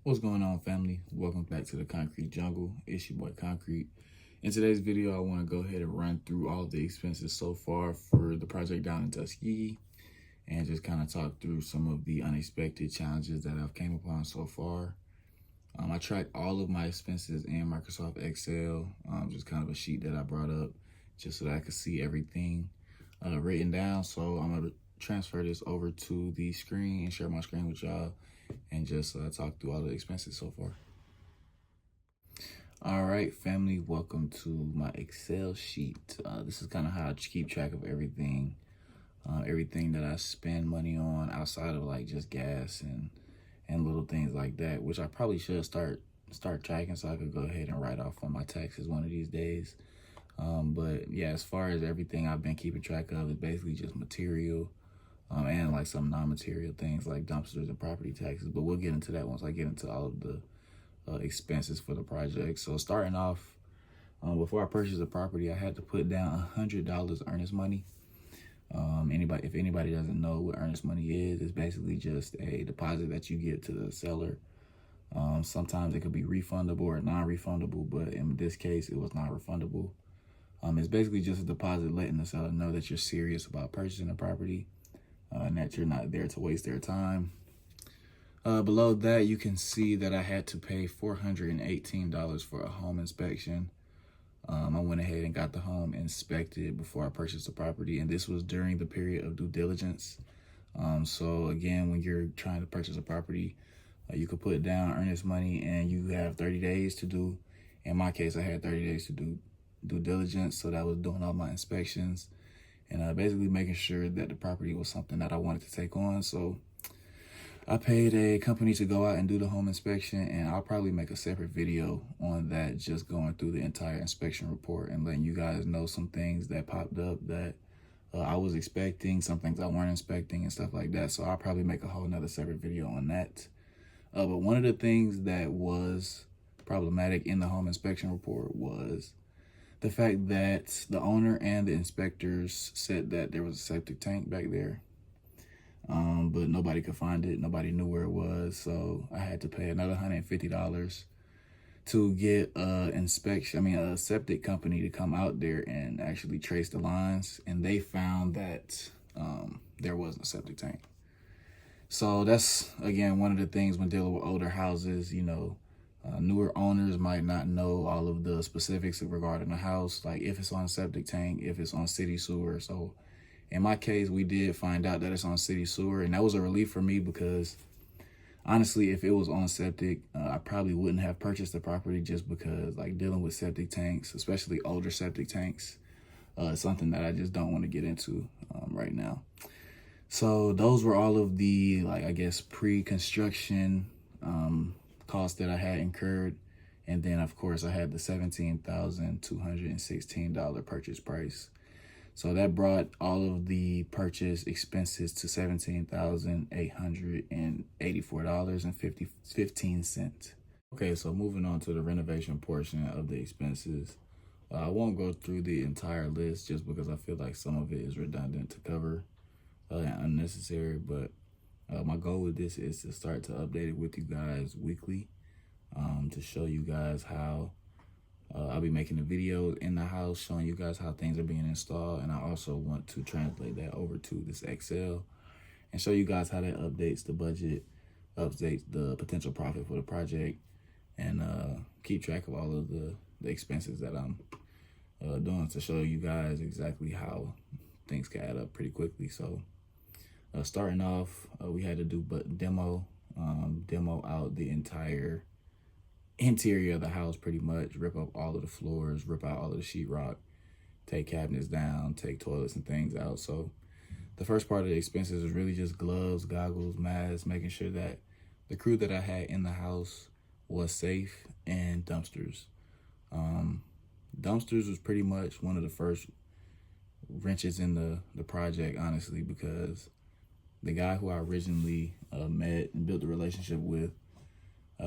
What's going on, family? Welcome back to the Concrete Jungle. It's your boy Concrete. In today's video, I want to go ahead and run through all the expenses so far for the project down in Tuskegee and just kind of talk through some of the unexpected challenges that I've came upon so far. I tracked all of my expenses in Microsoft Excel, just kind of a sheet that I brought up just so that I could see everything written down. So I'm going to transfer this over to the screen and share my screen with y'all and just talk through all the expenses so far. All right, family, welcome to my Excel sheet. This is kind of how I keep track of everything that I spend money on outside of like just gas and little things like that, which I probably should start tracking so I could go ahead and write off on my taxes one of these days. But yeah, as far as everything I've been keeping track of is basically just material and like some non-material things like dumpsters and property taxes. But we'll get into that once I get into all of the expenses for the project. So starting off, before I purchased the property, I had to put down $100 earnest money. If anybody doesn't know what earnest money is, it's basically just a deposit that you give to the seller. Sometimes it could be refundable or non-refundable, but in this case, it was not refundable. It's basically just a deposit letting the seller know that you're serious about purchasing the property and that you're not there to waste their time. Below that, you can see that I had to pay $418 for a home inspection. I went ahead and got the home inspected before I purchased the property, and this was during the period of due diligence. So again, when you're trying to purchase a property, you could put down earnest money and you have 30 days to do. In my case, I had 30 days to do due diligence, so that was doing all my inspections and basically making sure that the property was something that I wanted to take on. So I paid a company to go out and do the home inspection, and I'll probably make a separate video on that, just going through the entire inspection report and letting you guys know some things that popped up that I was expecting, some things I weren't expecting and stuff like that. So I'll probably make a whole nother separate video on that. But one of the things that was problematic in the home inspection report was the fact that the owner and the inspectors said that there was a septic tank back there. But nobody could find it. Nobody knew where it was. So I had to pay another $150 to get a septic company to come out there and actually trace the lines. And they found that there wasn't a septic tank. So that's, again, one of the things when dealing with older houses, newer owners might not know all of the specifics regarding the house, like if it's on a septic tank, if it's on city sewer. So in my case, we did find out that it's on city sewer, and that was a relief for me because honestly, if it was on septic, I probably wouldn't have purchased the property, just because like dealing with septic tanks, especially older septic tanks, is something that I just don't want to get into right now. So those were all of the, pre-construction costs that I had incurred. And then, of course, I had the $17,216 purchase price. So that brought all of the purchase expenses to $17,884.15. Okay, so moving on to the renovation portion of the expenses. I won't go through the entire list just because I feel like some of it is redundant to cover and unnecessary. But my goal with this is to start to update it with you guys weekly to show you guys how I'll be making a video in the house showing you guys how things are being installed. And I also want to translate that over to this Excel and show you guys how that updates the budget, updates the potential profit for the project, and keep track of all of the expenses that I'm doing to show you guys exactly how things can add up pretty quickly. So starting off, we had to do demo out the entire interior of the house, pretty much rip up all of the floors, rip out all of the sheetrock, take cabinets down, take toilets and things out. So the first part of the expenses was really just gloves, goggles, masks, making sure that the crew that I had in the house was safe, and dumpsters. Dumpsters was pretty much one of the first wrenches in the project, honestly, because the guy who I originally met and built a relationship with,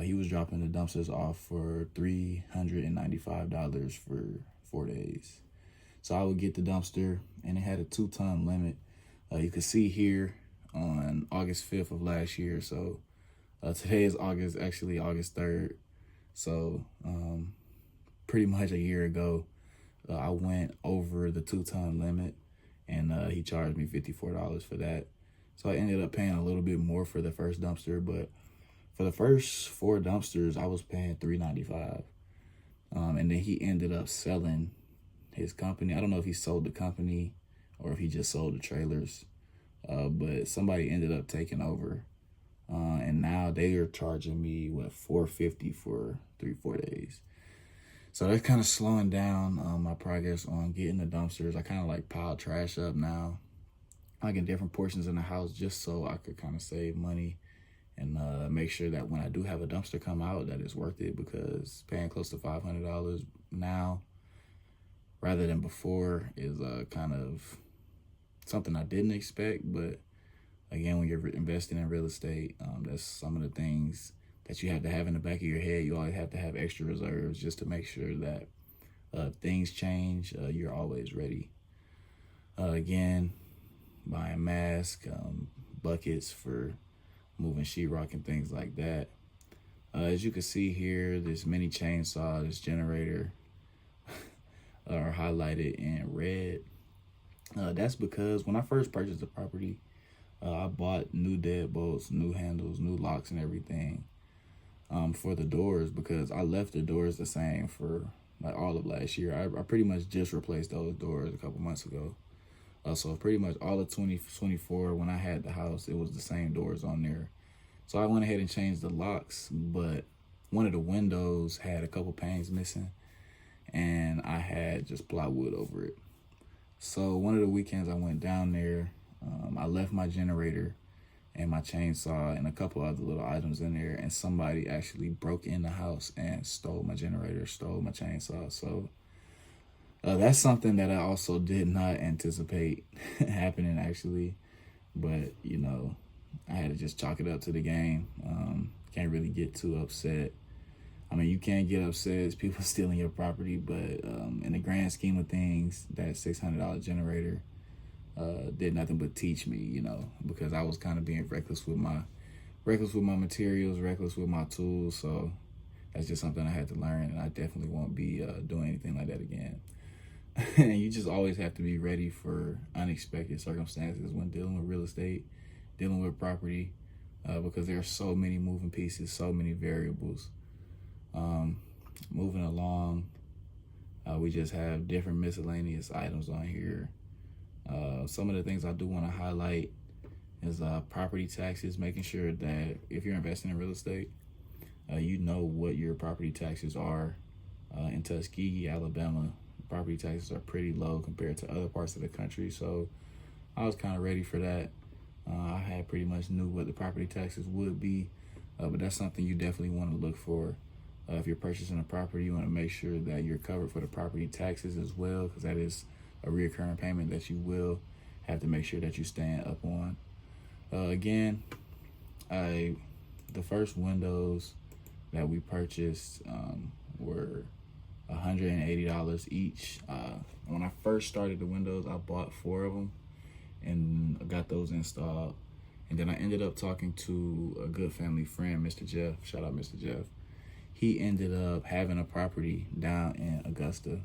he was dropping the dumpsters off for $395 for 4 days. So I would get the dumpster, and it had a 2-ton limit. You could see here on August 5th of last year, so Today is actually August 3rd. So pretty much a year ago, I went over the 2-ton limit, and he charged me $54 for that. So I ended up paying a little bit more for the first dumpster, but for the first 4 dumpsters, I was paying $395. And then he ended up selling his company. I don't know if he sold the company or if he just sold the trailers, but somebody ended up taking over. And now they are charging me, $450 for 3-4 days. So that's kind of slowing down my progress on getting the dumpsters. I kind of like pile trash up now, like in different portions in the house, just so I could kind of save money and make sure that when I do have a dumpster come out, that it's worth it, because paying close to $500 now rather than before is kind of something I didn't expect. But again, when you're investing in real estate, that's some of the things that you have to have in the back of your head. You always have to have extra reserves just to make sure that things change, you're always ready. Again, buying masks, buckets for moving sheetrock and things like that. As you can see here, this mini chainsaw, this generator are highlighted in red. That's because when I first purchased the property, I bought new deadbolts, new handles, new locks and everything for the doors, because I left the doors the same for like all of last year. I pretty much just replaced those doors a couple months ago. So pretty much all of 2024, when I had the house, it was the same doors on there. So I went ahead and changed the locks, but one of the windows had a couple panes missing, and I had just plywood over it. So one of the weekends I went down there, I left my generator and my chainsaw and a couple other little items in there, and somebody actually broke in the house and stole my generator, stole my chainsaw. So that's something that I also did not anticipate happening, actually. But, you know, I had to just chalk it up to the game. Can't really get too upset. I mean, you can get upset as people stealing your property, but in the grand scheme of things, that $600 generator did nothing but teach me, you know, because I was kind of being reckless with my materials, reckless with my tools. So that's just something I had to learn, and I definitely won't be doing anything like that again. And you just always have to be ready for unexpected circumstances when dealing with real estate, dealing with property, because there are so many moving pieces, so many variables. Moving along, we just have different miscellaneous items on here. Some of the things I do want to highlight is property taxes, making sure that if you're investing in real estate, you know what your property taxes are. In Tuskegee, Alabama, property taxes are pretty low compared to other parts of the country. So I was kind of ready for that. I had pretty much knew what the property taxes would be, but that's something you definitely want to look for. If you're purchasing a property, you want to make sure that you're covered for the property taxes as well, because that is a recurring payment that you will have to make sure that you stand up on. Again, the first windows that we purchased were $180 each. When I first started the windows, I bought 4 of them and I got those installed. And then I ended up talking to a good family friend, Mr. Jeff. Shout out, Mr. Jeff. He ended up having a property down in Augusta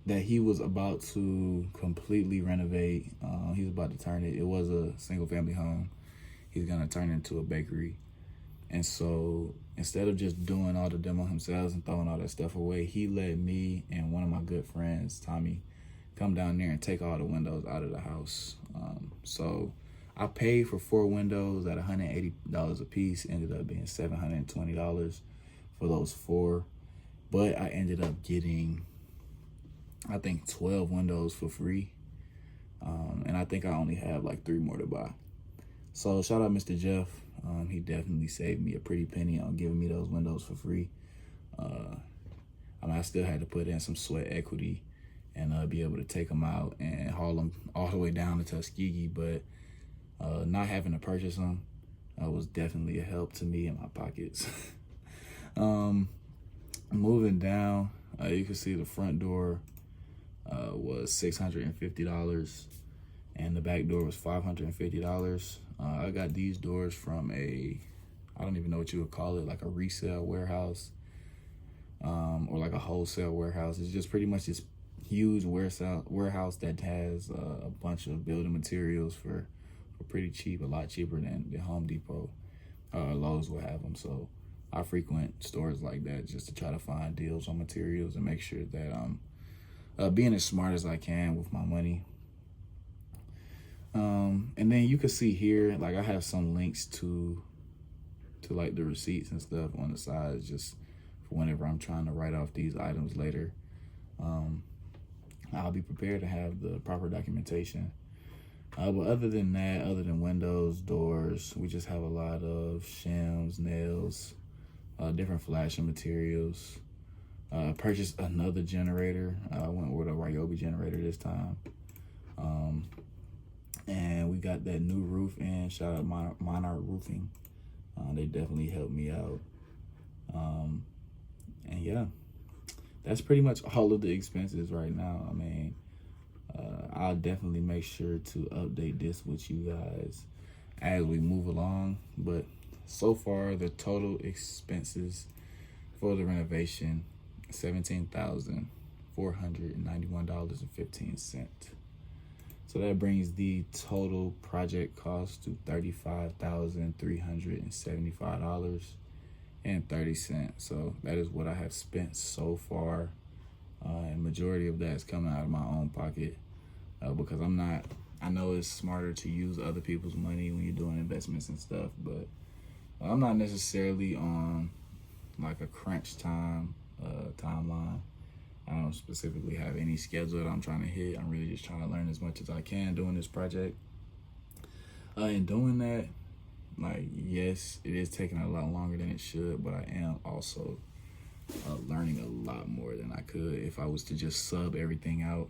that he was about to completely renovate. He was about to turn it. It was a single family home. He's going to turn it into a bakery. And so instead of just doing all the demo himself and throwing all that stuff away, he let me and one of my good friends, Tommy, come down there and take all the windows out of the house. So I paid for 4 windows at $180 a piece. Ended up being $720 for those 4. But I ended up getting, I think, 12 windows for free. And I think I only have like 3 more to buy. So shout out Mr. Jeff. He definitely saved me a pretty penny on giving me those windows for free. I mean, I still had to put in some sweat equity and be able to take them out and haul them all the way down to Tuskegee. But not having to purchase them was definitely a help to me in my pockets. Moving down, you can see the front door was $650 and the back door was $550. I got these doors from a I don't even know what you would call it, like a resale warehouse, or like a wholesale warehouse. It's just pretty much this huge warehouse that has a bunch of building materials for pretty cheap, a lot cheaper than the Home Depot. Lowe's will have them. So I frequent stores like that just to try to find deals on materials and make sure that I'm being as smart as I can with my money. And then you can see here, like I have some links to like the receipts and stuff on the side, just for whenever I'm trying to write off these items later. I'll be prepared to have the proper documentation. But other than that, other than windows, doors, we just have a lot of shims, nails, different flashing materials. Purchased another generator. I went with a Ryobi generator this time. And we got that new roof in. Shout out Monarch Roofing. They definitely helped me out. And yeah, that's pretty much all of the expenses right now. I mean, I'll definitely make sure to update this with you guys as we move along. But so far, the total expenses for the renovation, $17,491.15. So that brings the total project cost to $35,375.30. So that is what I have spent so far. And majority of that is coming out of my own pocket, because I know it's smarter to use other people's money when you're doing investments and stuff, but I'm not necessarily on like a crunch timeline. I don't specifically have any schedule that I'm trying to hit. I'm really just trying to learn as much as I can doing this project. And doing that, like, yes, it is taking a lot longer than it should, but I am also learning a lot more than I could if I was to just sub everything out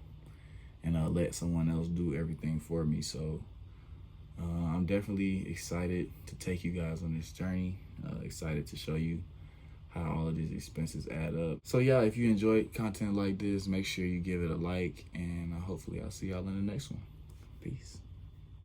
and let someone else do everything for me. So I'm definitely excited to take you guys on this journey, excited to show you how all of these expenses add up. So yeah, if you enjoyed content like this, make sure you give it a like, and hopefully I'll see y'all in the next one. Peace.